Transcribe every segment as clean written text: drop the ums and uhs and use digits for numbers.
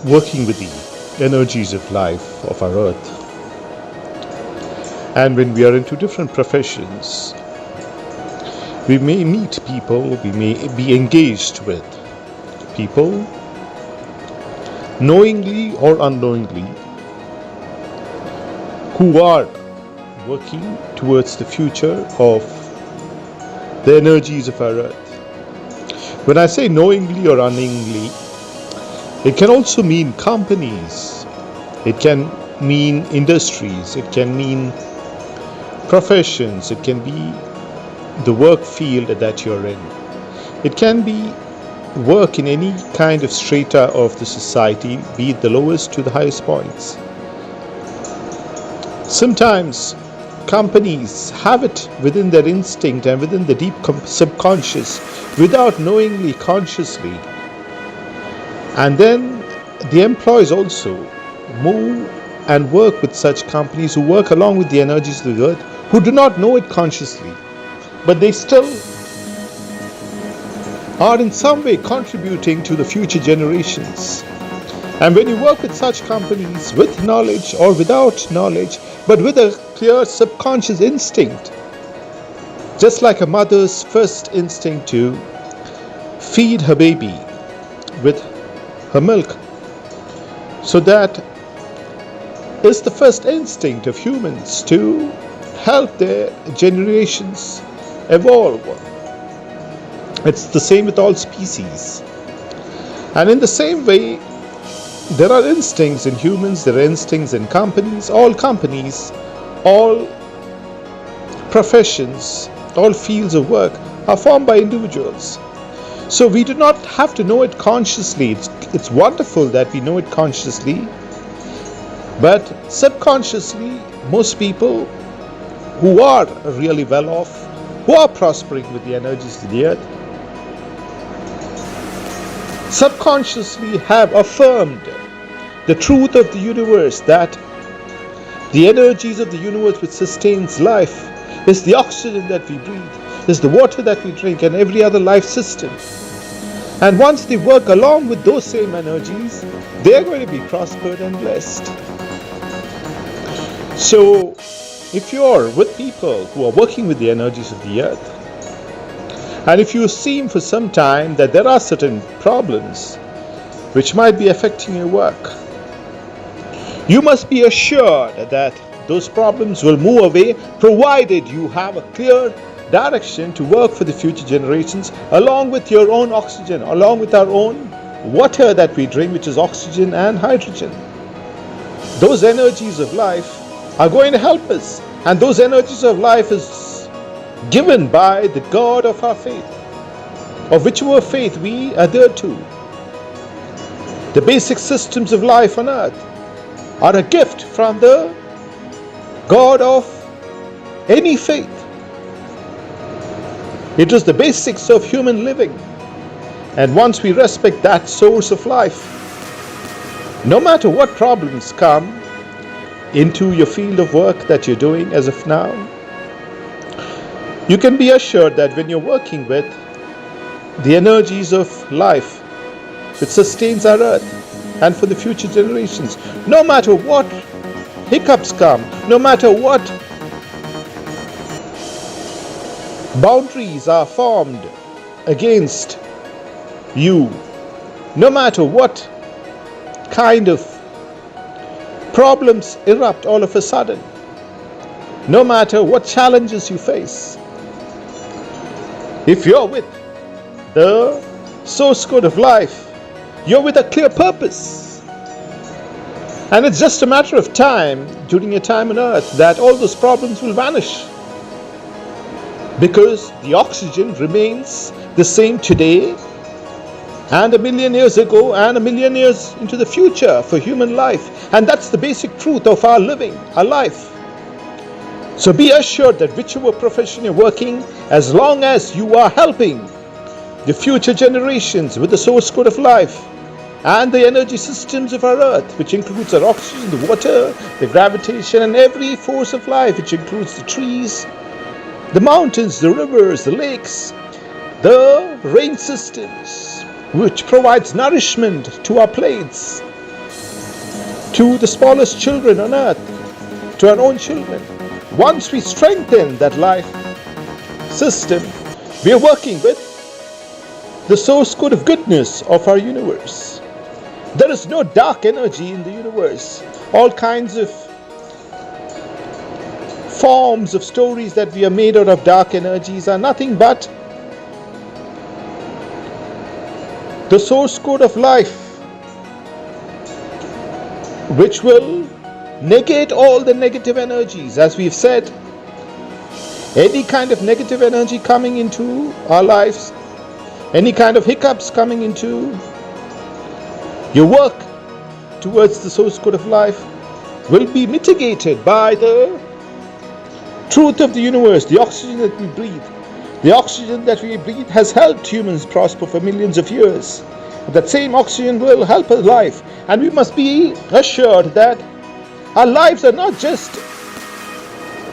working with the energies of life of our earth. And when we are into different professions, we may meet people, we may be engaged with people, knowingly or unknowingly, who are working towards the future of the energies of our earth. When I say knowingly or unknowingly, it can also mean companies, it can mean industries, it can mean professions, it can be the work field that you're in. It can be work in any kind of strata of the society, be it the lowest to the highest points. Sometimes companies have it within their instinct and within the deep subconscious without knowingly, consciously. And then the employees also move and work with such companies who work along with the energies of the earth, who do not know it consciously, but they still are in some way contributing to the future generations. And when you work with such companies with knowledge or without knowledge, but with a clear subconscious instinct, just like a mother's first instinct to feed her baby with her milk, so that is the first instinct of humans to help their generations evolve. It's the same with all species. And in the same way, there are instincts in humans, there are instincts in companies, all professions, all fields of work are formed by individuals. So we do not have to know it consciously. It's wonderful that we know it consciously, but subconsciously, most people who are really well off, who are prospering with the energies of the earth, subconsciously have affirmed the truth of the universe, that the energies of the universe which sustains life is the oxygen that we breathe, is the water that we drink, and every other life system. And once they work along with those same energies, they are going to be prospered and blessed. So if you're with people who are working with the energies of the earth, and if you seem for some time that there are certain problems which might be affecting your work, you must be assured that those problems will move away, provided you have a clear direction to work for the future generations, along with your own oxygen, along with our own water that we drink, which is oxygen and hydrogen. Those energies of life are going to help us, and those energies of life is given by the God of our faith, of whichever faith we adhere to. The basic systems of life on earth are a gift from the God of any faith. It is the basics of human living. And once we respect that source of life, no matter what problems come into your field of work that you're doing as of now, you can be assured that when you're working with the energies of life which sustains our earth and for the future generations, no matter what hiccups come, no matter what boundaries are formed against you, no matter what kind of problems erupt all of a sudden, no matter what challenges you face, if you're with the source code of life, you're with a clear purpose. And it's just a matter of time, during your time on earth, that all those problems will vanish. Because the oxygen remains the same today, and 1,000,000 years ago, and 1,000,000 years into the future for human life. And that's the basic truth of our living, our life. So be assured that whichever profession you're working, as long as you are helping the future generations with the source code of life and the energy systems of our earth, which includes our oxygen, the water, the gravitation, and every force of life, which includes the trees, the mountains, the rivers, the lakes, the rain systems, which provides nourishment to our plates, to the smallest children on earth, to our own children. Once we strengthen that life system, we are working with the source code of goodness of our universe. There is no dark energy in the universe. All kinds of forms of stories that we are made out of dark energies are nothing but the source code of life, which will negate all the negative energies. As we've said, any kind of negative energy coming into our lives, any kind of hiccups coming into your work towards the source code of life will be mitigated by the truth of the universe, the oxygen that we breathe. The oxygen that we breathe has helped humans prosper for millions of years. That same oxygen will help our life, and we must be assured that our lives are not just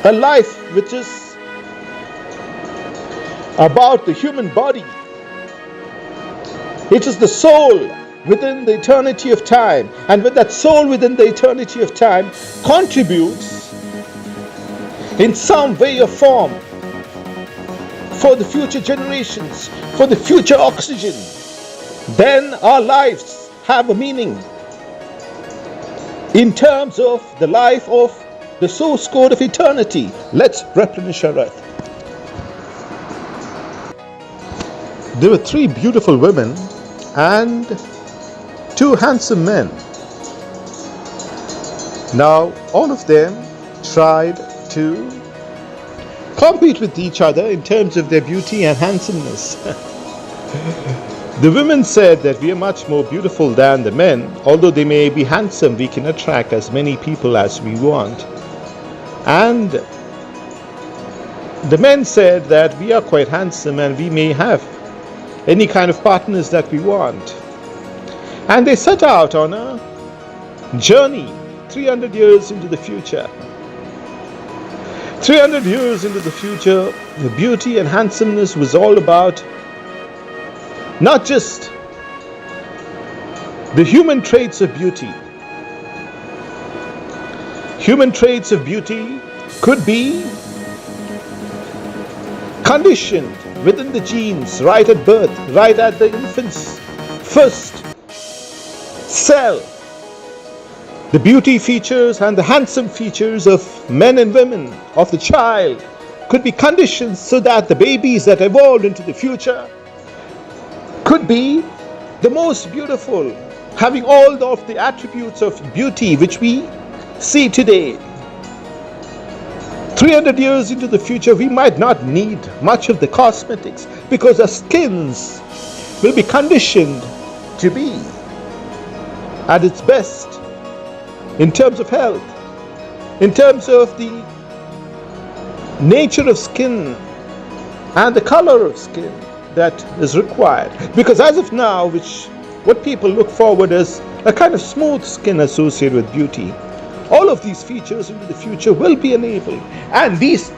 a life which is about the human body. It is the soul within the eternity of time, and when that soul within the eternity of time contributes in some way or form for the future generations, for the future oxygen, then our lives have a meaning in terms of the life of the source code of eternity. Let's replenish our earth. There were 3 beautiful women and 2 handsome men. Now, all of them tried to compete with each other in terms of their beauty and handsomeness. The women said that we are much more beautiful than the men. Although they may be handsome, we can attract as many people as we want. And the men said that we are quite handsome and we may have any kind of partners that we want. And they set out on a journey 300 years into the future. 300 years into the future, the beauty and handsomeness was all about not just the human traits of beauty. Human traits of beauty could be conditioned within the genes right at birth, right at the infant's first cell. The beauty features and the handsome features of men and women, of the child, could be conditioned so that the babies that evolved into the future could be the most beautiful, having all of the attributes of beauty which we see today. 300 years into the future, we might not need much of the cosmetics because our skins will be conditioned to be at its best in terms of health, in terms of the nature of skin and the color of skin that is required. Because as of now, what people look forward as a kind of smooth skin associated with beauty, all of these features into the future will be enabled. And these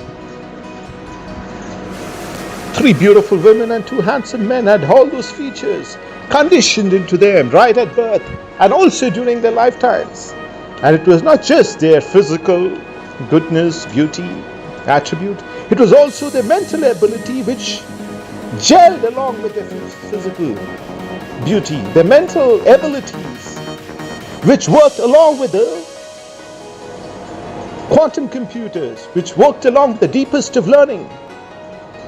3 beautiful women and 2 handsome men had all those features conditioned into them right at birth and also during their lifetimes. And it was not just their physical goodness, beauty, attribute, it was also their mental ability which gelled along with their physical beauty, their mental abilities which worked along with the quantum computers, which worked along with the deepest of learning.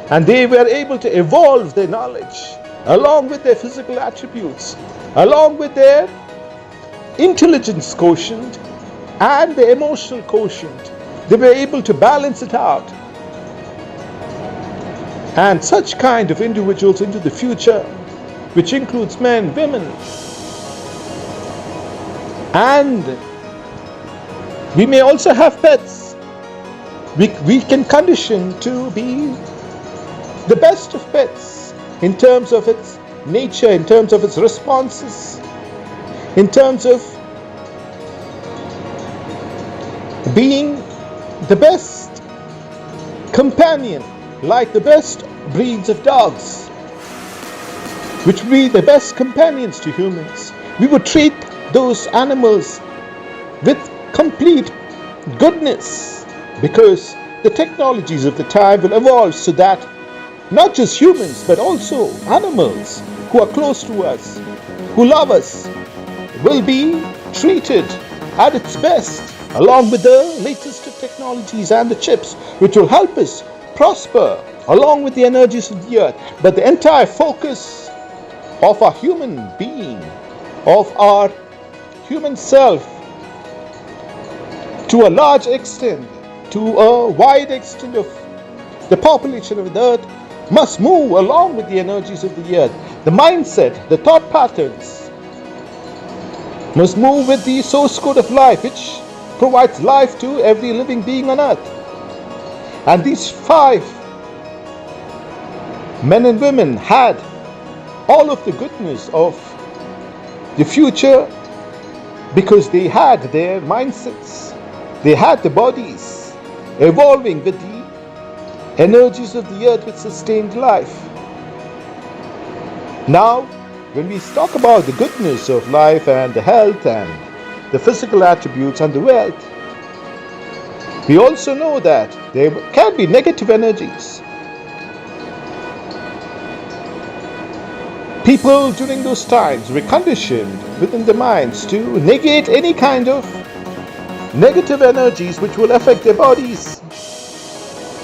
And they were able to evolve their knowledge along with their physical attributes, along with their intelligence quotient and the emotional quotient. They were able to balance it out. And such kind of individuals into the future, which includes men, women, and we may also have pets. We can condition to be the best of pets in terms of its nature, in terms of its responses, in terms of being the best companion, like the best breeds of dogs, which would be the best companions to humans. We would treat those animals with complete goodness, because the technologies of the time will evolve so that not just humans but also animals who are close to us, who love us, will be treated at its best, along with the latest of technologies and the chips which will help us prosper along with the energies of the earth. But the entire focus of our human being, of our human self, to a large extent, to a wide extent of the population of the earth, must move along with the energies of the earth. The mindset, the thought patterns must move with the source code of life, which provides life to every living being on earth. And these 5 men and women had all of the goodness of the future because they had their mindsets, they had the bodies evolving with the energies of the earth which sustained life. Now, when we talk about the goodness of life and the health and the physical attributes and the wealth, we also know that there can be negative energies. People during those times were conditioned within their minds to negate any kind of negative energies which will affect their bodies.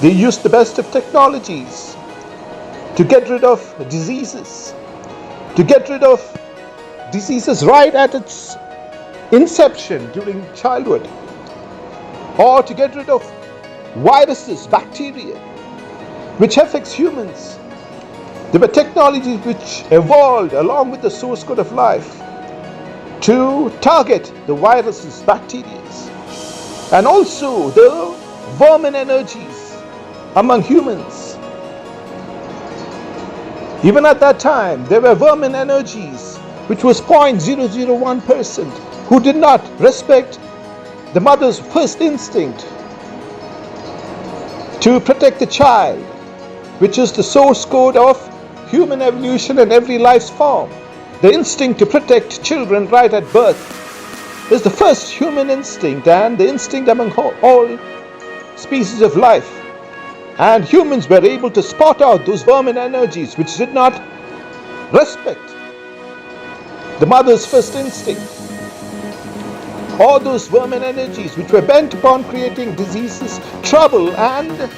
They used the best of technologies to get rid of diseases, right at its inception during childhood, or to get rid of viruses, bacteria, which affects humans. There were technologies which evolved along with the source code of life to target the viruses, bacteria, and also the vermin energies among humans. Even at that time, there were vermin energies, which was 0.001%, who did not respect the mother's first instinct to protect the child, which is the source code of human evolution and every life's form. The instinct to protect children right at birth is the first human instinct and the instinct among all species of life. And humans were able to spot out those vermin energies which did not respect the mother's first instinct, or those vermin energies which were bent upon creating diseases, trouble, and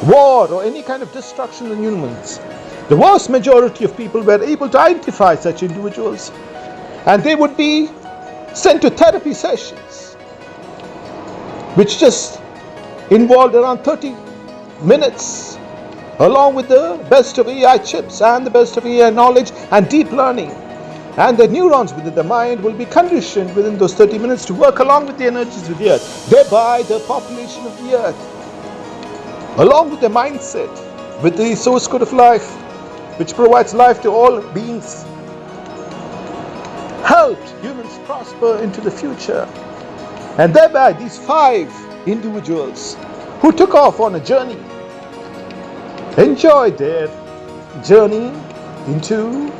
war or any kind of destruction in humans. The vast majority of people were able to identify such individuals, and they would be sent to therapy sessions which just involved around 30 minutes, along with the best of AI chips and the best of AI knowledge and deep learning. And the neurons within the mind will be conditioned within those 30 minutes to work along with the energies of the earth, thereby the population of the earth, along with the mindset, with the source code of life, which provides life to all beings, helped humans prosper into the future. And thereby these 5 individuals who took off on a journey enjoyed their journey into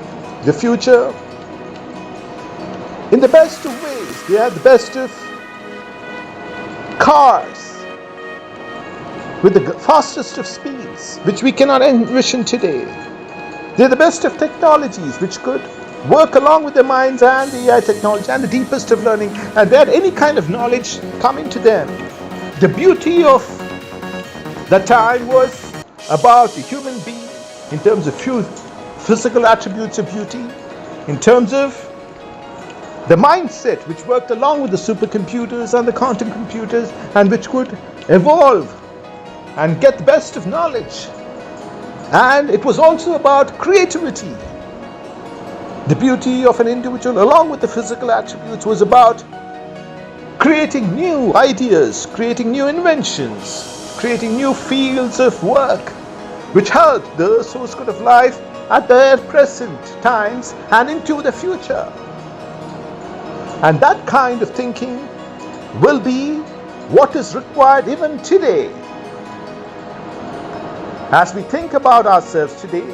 the future in the best of ways. They had the best of cars with the fastest of speeds, which we cannot envision today. They're the best of technologies which could work along with their minds and the AI technology and the deepest of learning, and they had any kind of knowledge coming to them. The beauty of the time was about the human being in terms of physical attributes of beauty, in terms of the mindset which worked along with the supercomputers and the quantum computers, and which could evolve and get the best of knowledge. And it was also about creativity. The beauty of an individual along with the physical attributes was about creating new ideas, creating new inventions, creating new fields of work which helped the source code of life at their present times and into the future. And that kind of thinking will be what is required even today. As we think about ourselves today,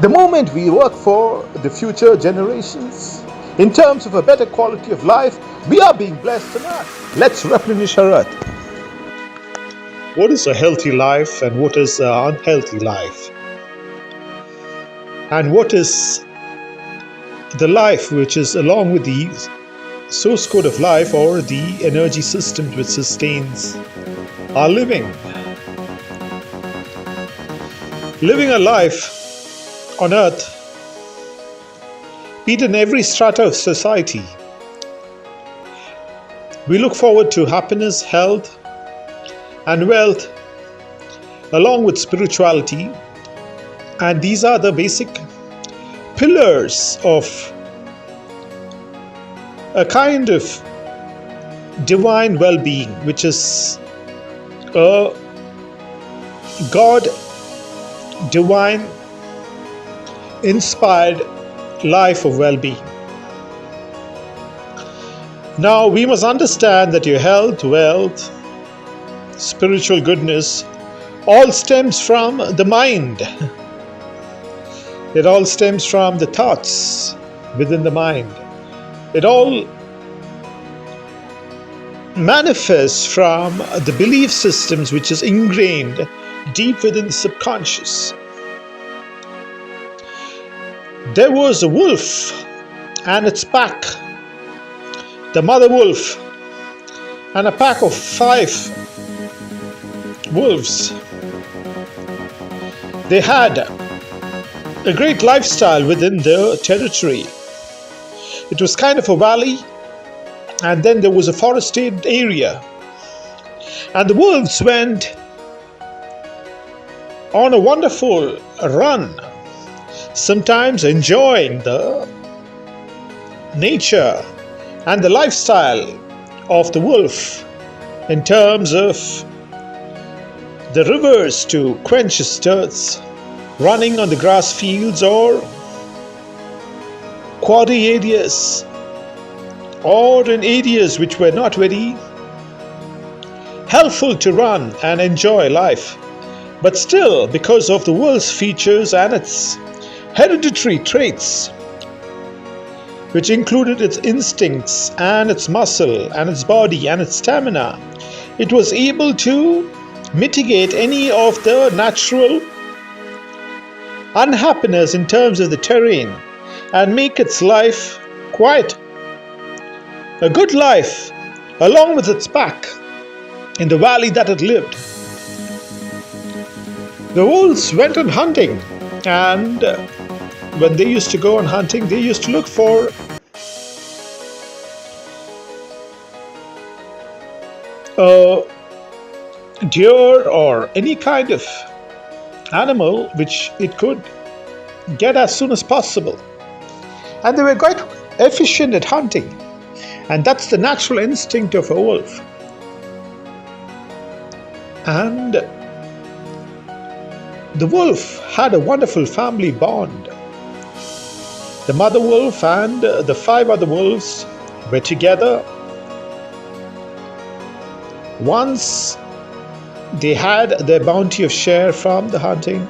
the moment we work for the future generations, in terms of a better quality of life, we are being blessed on earth. Let's replenish our earth. What is a healthy life and what is an unhealthy life? And what is the life which is along with the source code of life or the energy system which sustains our living? Living a life on earth, be it in every strata of society, we look forward to happiness, health, and wealth, along with spirituality, and these are the basic pillars of a kind of divine well-being, which is a God divine inspired life of well-being. Now we must understand that your health, wealth, spiritual goodness all stems from the mind. It all stems from the thoughts within the mind. It all manifests from the belief systems which is ingrained deep within the subconscious. There was a wolf and its pack, the mother wolf and a pack of 5 wolves. They had a great lifestyle within their territory. It was kind of a valley, and then there was a forested area. And the wolves went on a wonderful run, sometimes enjoying the nature and the lifestyle of the wolf in terms of the rivers to quench his thirst, running on the grass fields or quarry areas, or in areas which were not very helpful to run and enjoy life. But still, because of the wolf's features and its hereditary traits, which included its instincts and its muscle and its body and its stamina, it was able to mitigate any of the natural unhappiness in terms of the terrain and make its life quite a good life along with its pack in the valley that it lived. The wolves went on hunting, and when they used to go on hunting, they used to look for a deer or any kind of animal which it could get as soon as possible. And they were quite efficient at hunting, and that's the natural instinct of a wolf. And the wolf had a wonderful family bond. The mother wolf and the 5 other wolves were together. Once they had their bounty of share from the hunting,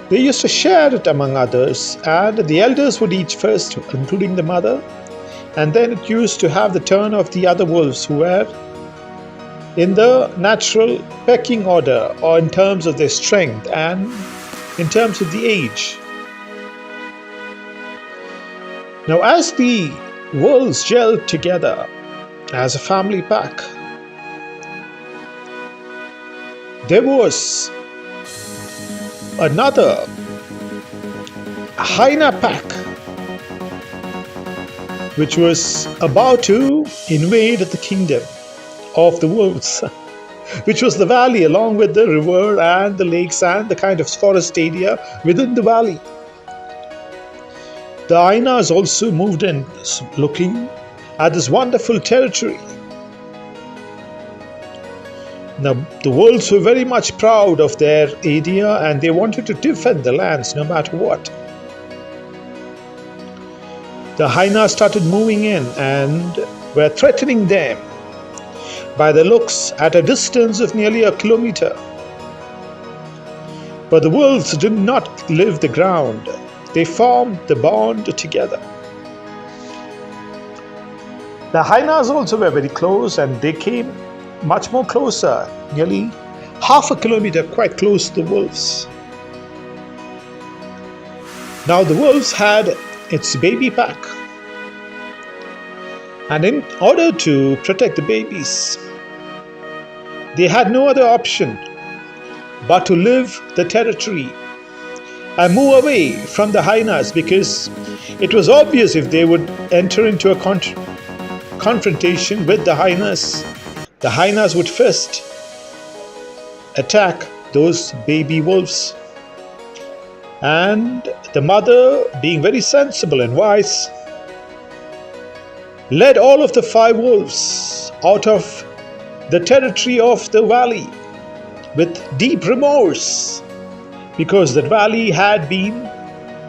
they used to share it among others, and the elders would eat first, including the mother, and then it used to have the turn of the other wolves who were in the natural pecking order, or in terms of their strength and in terms of the age. Now, as the wolves gelled together as a family pack, there was another hyena pack which was about to invade the kingdom of the wolves, which was the valley along with the river and the lakes and the kind of forest area within the valley. The hyenas also moved in, looking at this wonderful territory. Now, the wolves were very much proud of their area, and they wanted to defend the lands no matter what. The hyenas started moving in and were threatening them by the looks at a distance of nearly a kilometer. But the wolves did not leave the ground. They formed the bond together. The hyenas also were very close, and they came much more closer, nearly half a kilometer, quite close to the wolves. Now the wolves had its baby pack, and in order to protect the babies, they had no other option but to leave the territory and move away from the hyenas, because it was obvious if they would enter into a confrontation with the hyenas would first attack those baby wolves. And the mother, being very sensible and wise, led all of the 5 wolves out of the territory of the valley with deep remorse, because that valley had been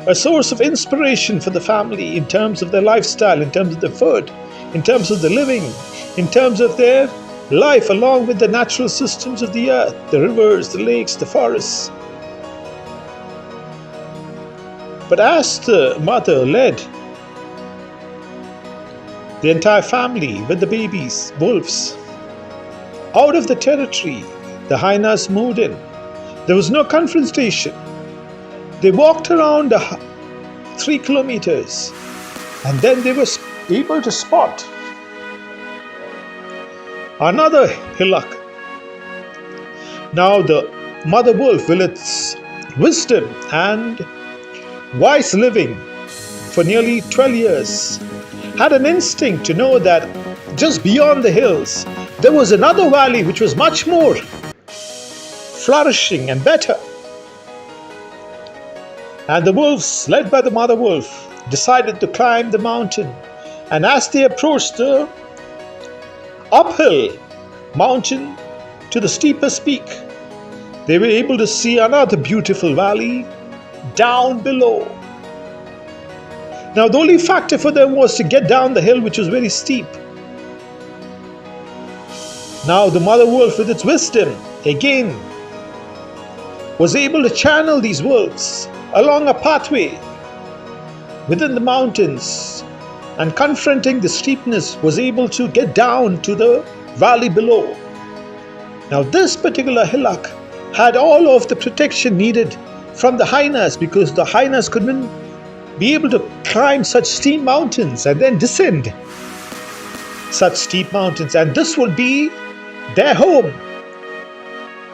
a source of inspiration for the family in terms of their lifestyle, in terms of the food, in terms of the living, in terms of their life along with the natural systems of the earth, the rivers, the lakes, the forests. But as the mother led the entire family with the babies, wolves, out of the territory, the hyenas moved in. There was no confrontation. They walked around 3 kilometers, and then they were able to spot another hillock. Now the mother wolf, with its wisdom and wise living for nearly 12 years, had an instinct to know that just beyond the hills there was another valley which was much more flourishing and better. And the wolves, led by the mother wolf, decided to climb the mountain. And as they approached the uphill mountain to the steepest peak, they were able to see another beautiful valley down below. Now the only factor for them was to get down the hill, which was very steep. Now the mother wolf, with its wisdom, again was able to channel these wolves along a pathway within the mountains, and confronting the steepness was able to get down to the valley below. Now this particular hillock had all of the protection needed from the hyenas, because the hyenas couldn't be able to climb such steep mountains and then descend such steep mountains, and this would be their home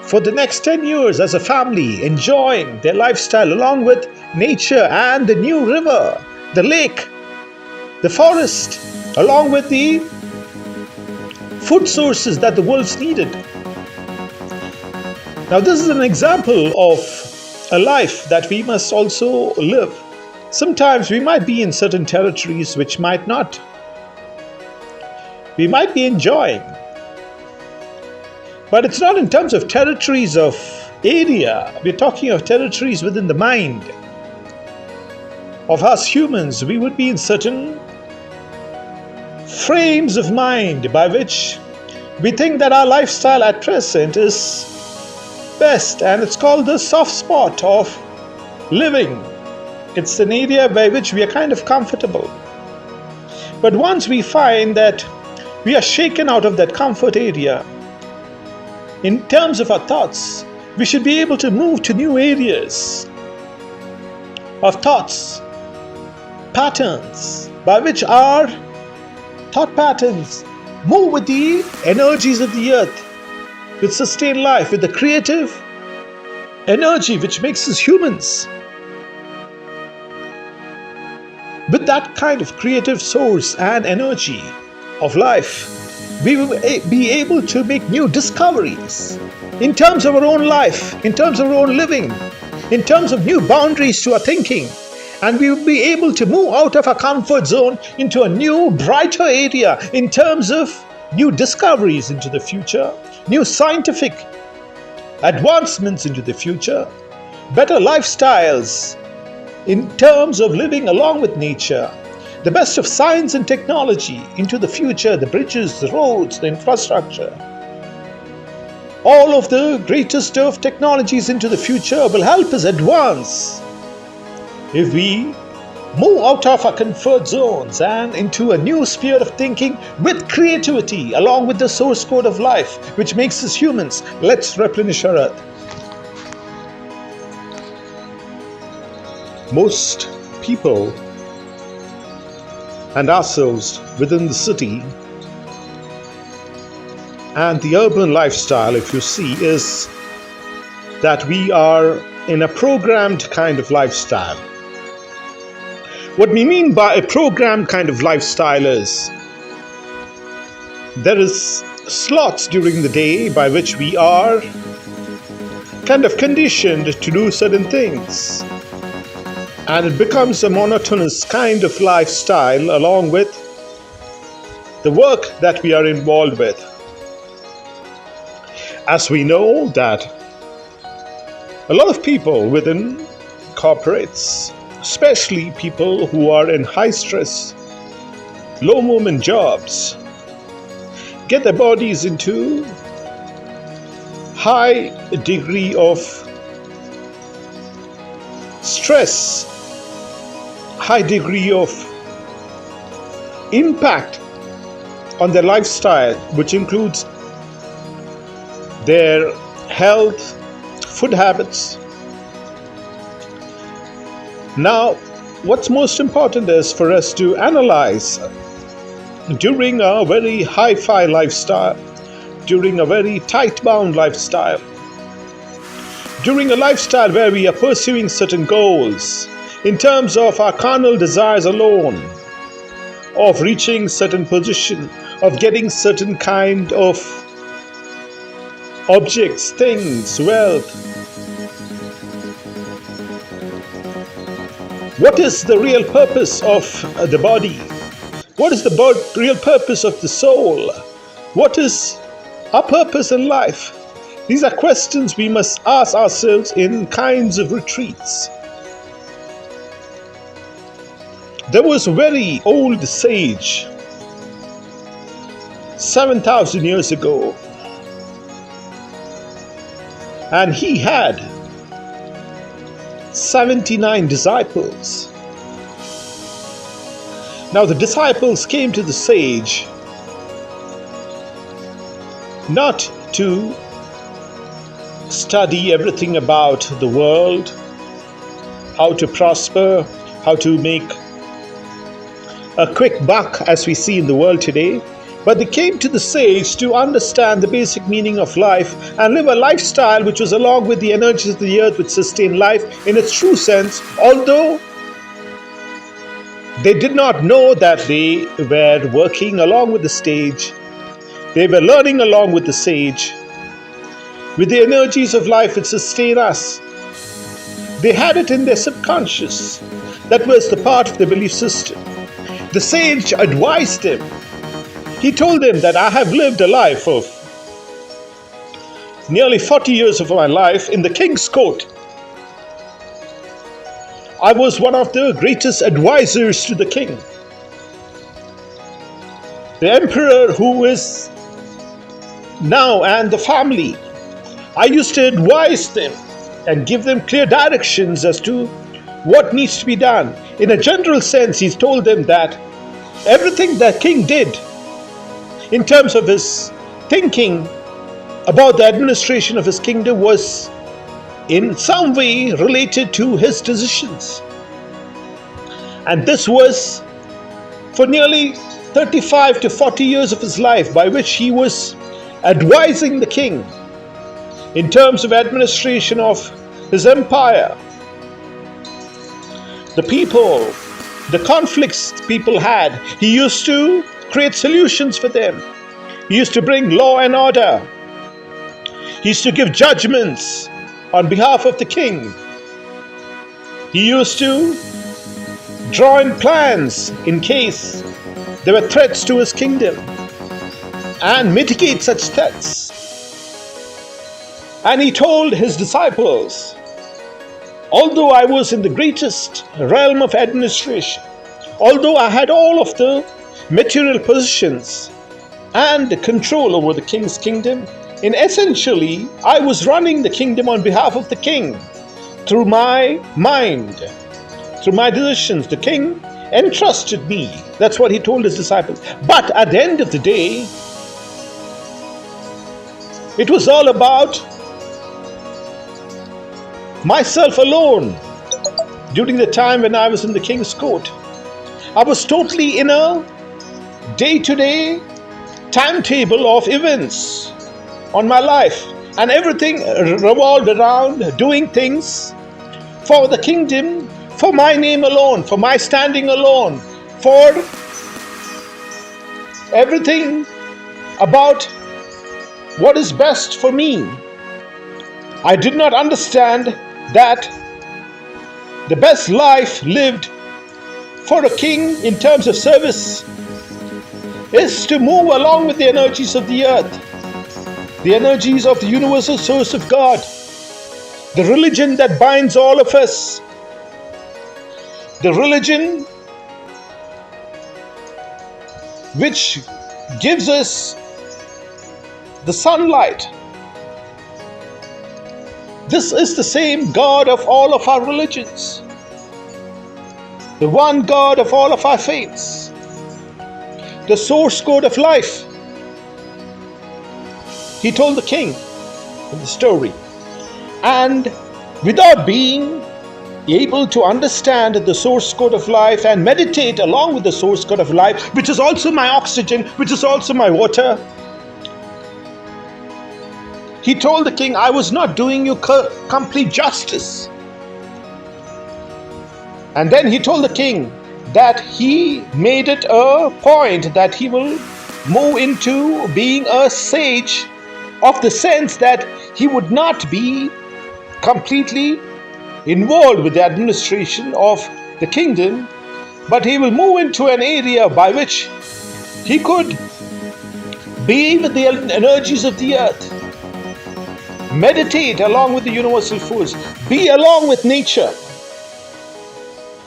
for the next 10 years as a family, enjoying their lifestyle along with nature and the new river, the lake, the forest, along with the food sources that the wolves needed. Now this is an example of a life that we must also live. Sometimes we might be in certain territories which we might be enjoying. But it's not in terms of territories of area. We're talking of territories within the mind of us humans. We would be in certain frames of mind by which we think that our lifestyle at present is best, and it's called the soft spot of living. It's an area by which we are kind of comfortable. But once we find that we are shaken out of that comfort area, in terms of our thoughts, we should be able to move to new areas of thoughts, patterns, by which our thought patterns move with the energies of the earth, with sustained life, with the creative energy which makes us humans. With that kind of creative source and energy of life, we will be able to make new discoveries in terms of our own life, in terms of our own living, in terms of new boundaries to our thinking. And we will be able to move out of our comfort zone into a new, brighter area in terms of new discoveries into the future, new scientific advancements into the future, better lifestyles in terms of living along with nature, the best of science and technology into the future, the bridges, the roads, the infrastructure. All of the greatest of technologies into the future will help us advance if we move out of our comfort zones and into a new sphere of thinking with creativity, along with the source code of life, which makes us humans. Let's replenish our earth. Most people and ourselves within the city and the urban lifestyle, if you see, is that we are in a programmed kind of lifestyle. What we mean by a programmed kind of lifestyle is there is slots during the day by which we are kind of conditioned to do certain things. And it becomes a monotonous kind of lifestyle along with the work that we are involved with. As we know that a lot of people within corporates, especially people who are in high stress, low movement jobs, get their bodies into high degree of stress, high degree of impact on their lifestyle, which includes their health, food habits. Now, what's most important is for us to analyze during a very hi-fi lifestyle, during a very tight-bound lifestyle, during a lifestyle where we are pursuing certain goals in terms of our carnal desires alone, of reaching certain position, of getting certain kind of objects, things, wealth. What is the real purpose of the body? What is the real purpose of the soul? What is our purpose in life? These are questions we must ask ourselves in kinds of retreats. There was a very old sage 7,000 years ago, and he had 79 disciples. Now the disciples came to the sage not to study everything about the world, how to prosper, how to make a quick buck as we see in the world today, but they came to the sage to understand the basic meaning of life and live a lifestyle which was along with the energies of the earth which sustain life in its true sense, although they did not know that they were working along with the sage. They were learning along with the sage, with the energies of life which sustain us. They had it in their subconscious. That was the part of their belief system. The sage advised them. He told them that I have lived a life of nearly 40 years of my life in the king's court. I was one of the greatest advisors to the king. The emperor who is now and the family. I used to advise them and give them clear directions as to what needs to be done. In a general sense, he told them that everything that king did in terms of his thinking about the administration of his kingdom was in some way related to his decisions. And this was for nearly 35 to 40 years of his life, by which he was advising the king in terms of administration of his empire. The people, the conflicts people had, he used to create solutions for them. He used to bring law and order. He used to give judgments on behalf of the king. He used to draw in plans in case there were threats to his kingdom and mitigate such threats. And he told his disciples, although I was in the greatest realm of administration, although I had all of the material positions and control over the king's kingdom, in essentially, I was running the kingdom on behalf of the king through my mind, through my decisions. The king entrusted me. That's what he told his disciples. But at the end of the day, it was all about myself alone. During the time when I was in the king's court, I was totally in a day-to-day timetable of events on my life, and everything revolved around doing things for the kingdom, for my name alone, for my standing alone, for everything about what is best for me. I did not understand that the best life lived for a king in terms of service is to move along with the energies of the earth, the energies of the universal source of God, the religion that binds all of us, the religion which gives us the sunlight. This is the same God of all of our religions, the one God of all of our faiths, the source code of life. He told the king in the story, and without being able to understand the source code of life and meditate along with the source code of life, which is also my oxygen, which is also my water, he told the king, I was not doing you complete justice. And then he told the king that he made it a point that he will move into being a sage, of the sense that he would not be completely involved with the administration of the kingdom, but he will move into an area by which he could be with the energies of the earth, meditate along with the universal force, be along with nature.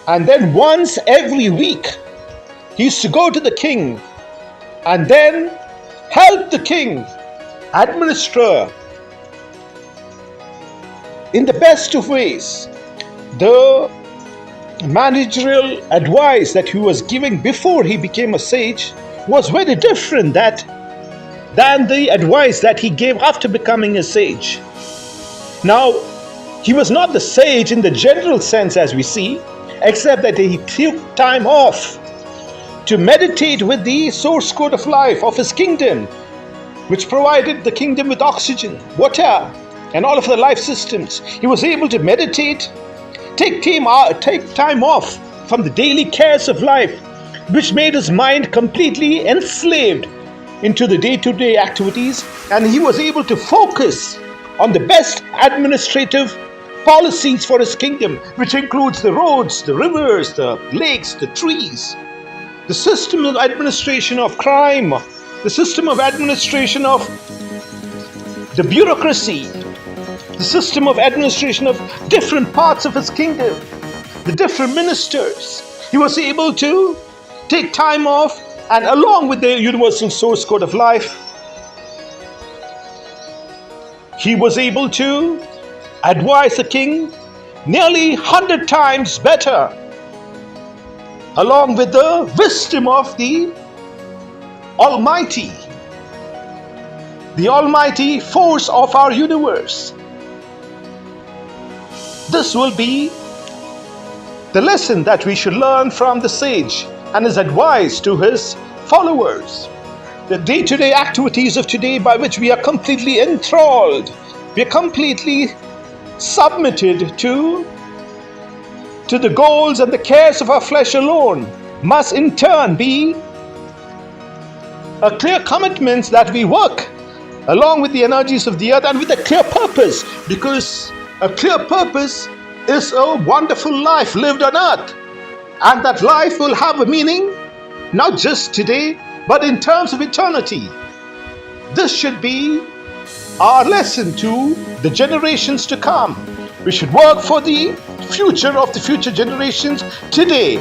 And then once every week, he used to go to the king and then help the king administer in the best of ways the managerial advice that he was giving before he became a sage was very different than the advice that he gave after becoming a sage. Now, he was not the sage in the general sense as we see, except that he took time off to meditate with the source code of life of his kingdom, which provided the kingdom with oxygen, water, and all of the life systems. He was able to meditate, take time off from the daily cares of life, which made his mind completely enslaved into the day-to-day activities, and he was able to focus on the best administrative policies for his kingdom, which includes the roads, the rivers, the lakes, the trees, the system of administration of crime, the system of administration of the bureaucracy, the system of administration of different parts of his kingdom, the different ministers. He was able to take time off, and along with the universal source code of life, he was able to advise the king nearly 100 times better, along with the wisdom of the Almighty force of our universe. This will be the lesson that we should learn from the sage and his advice to his followers. The day-to-day activities of today, by which we are completely enthralled, we are completely submitted to the goals and the cares of our flesh alone, must in turn be a clear commitment that we work along with the energies of the earth and with a clear purpose, because a clear purpose is a wonderful life lived on earth, and that life will have a meaning not just today but in terms of eternity. This should be our lesson to the generations to come. We should work for the future of the future generations today,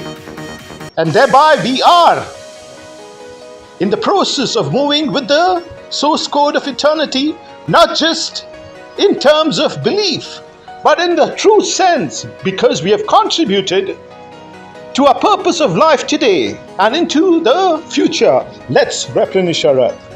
and thereby we are in the process of moving with the source code of eternity, not just in terms of belief but in the true sense, because we have contributed to our purpose of life today and into the future. Let's replenish our earth.